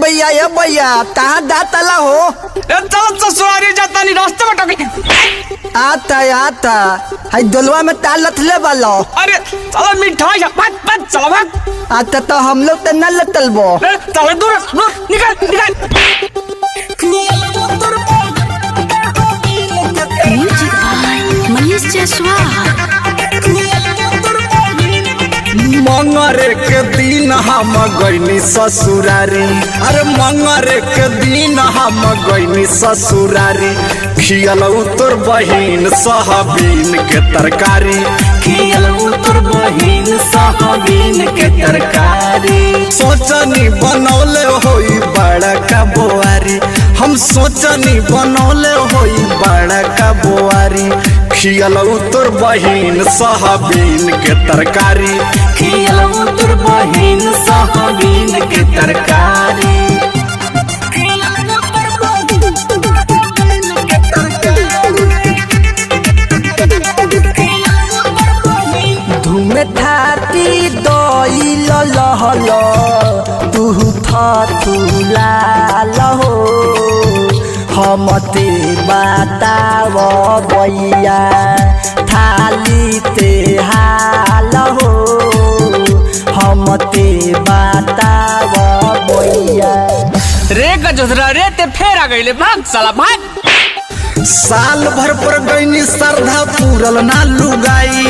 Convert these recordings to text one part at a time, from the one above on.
भैया कहाँ जाता हो? चल ससुरारी जाता नहीं, रास्ते में टकली। आता हाई डोलवा में ताल लथले वाला। अरे चलो मिठाई भाग चलो भाग। आता तो हम लोग तो न लतलबो। चलो दूर निकल। Music by Manish Jaiswal. मंगरे के दिन हम गईनी ससुरारी, अरे मंगरे के दिन हम गईनी ससुरारी। खियलऊ तोर बहिन सोयाबीन के तरकारी, खियलऊ तोर बहिन सोयाबीन के तरकारी। सोचनी बनौले होई बड़ा का बोआरी, हम सोचनी बनौले होई बड़ा का बोआरी। खियलऊ तोर बहिन सोयाबीन के तरकारी, खियलऊ तोर बहिन सोयाबीन के तरकारी। धूमे थाती दई लहल तू थुलाल हो। हम ते बताव भैया थाली ते हाल हो। हम ते बताव भैया। रे गजरा रे ते फेर आ गईले, भाग साला भाग। साल भर पर गईनी श्रद्धा पूरल ना लुगाई।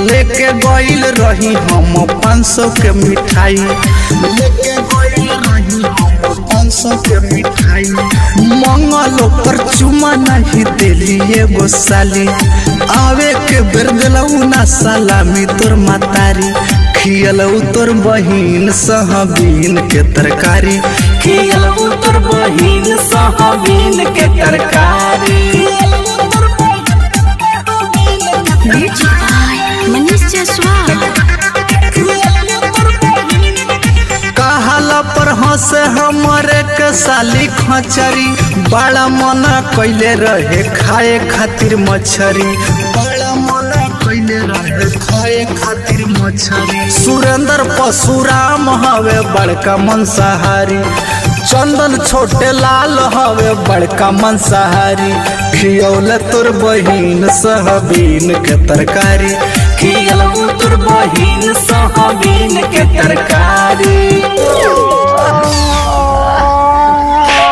लेके गईल रही हम 500 के मिठाई, लेके गईल रही हम 500 के मिठाई। मंगलो पर चुमा नहीं देली एगो साली, आवे के बेर दिलऊ ना सलामी तोर मातारी। खियलऊ तोर बहिन सोयाबीन के तरकारी, खियलऊ तोर बहिन सोयाबीन के तरकारी। Music by Manish Jaiswal. कहाला पर हंसे हमरे के साली खचरी। बड़ा मन कैले रहे खाए खातिर मछरी, बड़ा मन कैले रहे खाए खातिर मछरी। सुरेंद्र परशुराम हवे बड़का मंसाहारी, चंदन छोटे लाल हवे बड़का मंसाहारी। खियौले तोर बहिन सोयाबीन के तरकारी, खियलऊ तोर बहिन सोयाबीन के तरकारी।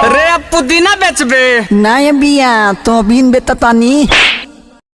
रे अब पुदीना बेचबे? नहीं बिया तो बीन बेततानी।